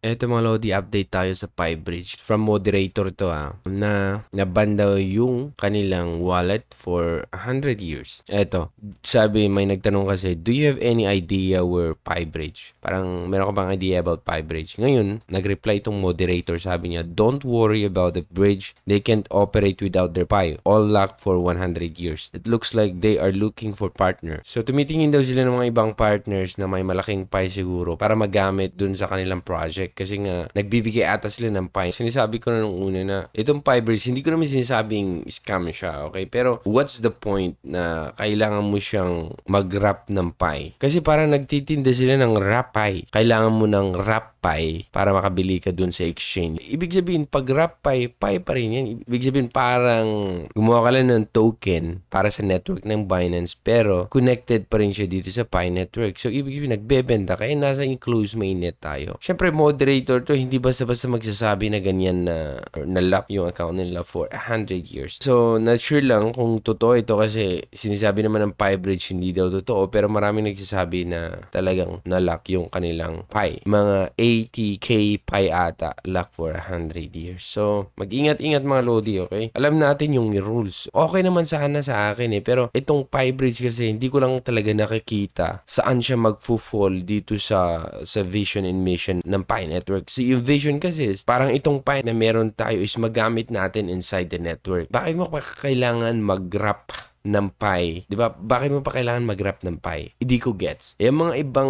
Eto mga Lodi, update tayo sa PyBridge. From moderator to na naban daw yung kanilang wallet for 100 years. Eto, sabi may nagtanong kasi, do you have any idea where PyBridge? Parang meron ka bang idea about PyBridge? Ngayon, nag-reply itong moderator, sabi niya, don't worry about the bridge. They can't operate without their Pi. All locked for 100 years. It looks like they are looking for partner. So, tumitingin daw sila ng mga ibang partners na may malaking Pi siguro para magamit dun sa kanilang project. Kasi nga, nagbibigay ata sila ng Pi. Sinasabi ko na nung una na, itong PyBridge, hindi ko naman sinasabing scam siya, okay? Pero, what's the point na kailangan mo siyang mag-wrap ng Pi? Kasi parang nagtitinda sila ng wrap Pi. Kailangan mo ng wrap Pi para makabili ka dun sa exchange. Ibig sabihin, pag wrap Pi, Pi pa rin yan. Ibig sabihin, parang gumawa ka lang ng token para sa network ng Binance, pero connected pa rin siya dito sa Pi network. So, ibig sabihin, nagbebenta ka, nasa enclosed mainnet tayo. Siyempre, moderator to, hindi basta-basta magsasabi na ganyan na lock yung account nila for 100 years. So, not sure lang kung totoo ito kasi sinisabi naman ng PyBridge hindi daw totoo, pero maraming nagsasabi na talagang na-lock yung kanilang Pi. Mga 80k Pi ata, lock for 100 years. So, mag-ingat-ingat mga Lodi, okay? Alam natin yung rules. Okay naman sana sa akin pero itong PyBridge kasi hindi ko lang talaga nakikita saan siya mag-fall dito sa vision and mission ng Pi network. So, yung vision kasi parang itong Pi na meron tayo is magamit natin inside the network. Bakit mo pa kailangan mag-wrap ng Pi? Di ba? Bakit mo pa kailangan mag-wrap ng Pi? Hindi ko gets. Yung mga ibang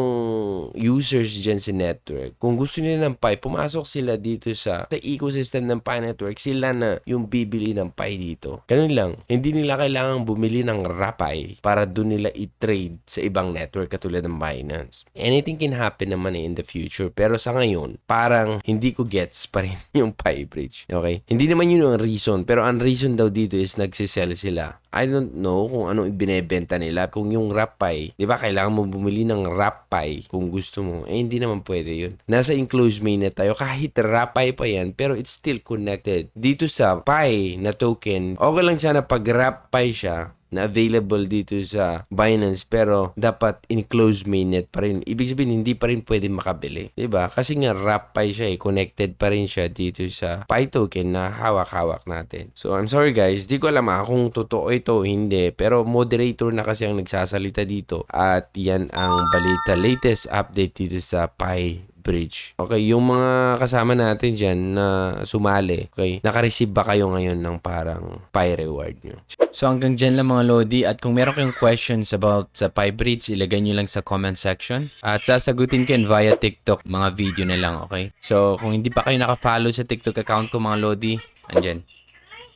users dyan sa network, kung gusto nila ng Pi, pumasok sila dito sa ecosystem ng Pi network, sila na yung bibili ng Pi dito. Ganun lang. Hindi nila kailangan bumili ng wrap Pi para doon nila i-trade sa ibang network katulad ng Binance. Anything can happen naman in the future. Pero sa ngayon, parang hindi ko gets pa rin yung PyBridge. Okay? Hindi naman yun ang reason. Pero ang reason daw dito is nagsisell sila. I don't know kung anong ibinebenta nila. Kung yung wrap Pi, di ba, kailangan mo bumili ng wrap Pi kung gusto mo. Hindi naman pwede yun. Nasa enclosed mainnet tayo. Kahit wrap Pi pa yan, pero it's still connected. Dito sa Pi na token, okay lang siya na pag wrap Pi siya, na available dito sa Binance, pero dapat enclosed mainnet pa rin. Ibig sabihin, hindi pa rin pwede makabili. Diba? Kasi nga, wrap Pi siya connected pa rin siya dito sa Pi token na hawak-hawak natin. So, I'm sorry guys, di ko alam kung totoo ito o hindi, pero moderator na kasi ang nagsasalita dito. At yan ang balita, latest update dito sa PyBridge. Okay, yung mga kasama natin dyan na sumali, okay, naka-receive ba kayo ngayon ng parang Pi reward nyo? So hanggang dyan lang mga Lodi, at kung meron kayong questions about sa PyBridge, ilagay nyo lang sa comment section at sasagutin ko yun via TikTok, mga video na lang, okay? So kung hindi pa kayo naka-follow sa TikTok account ko mga Lodi, andyan,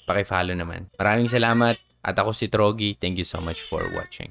paki-follow naman. Maraming salamat at ako si Trogi. Thank you so much for watching.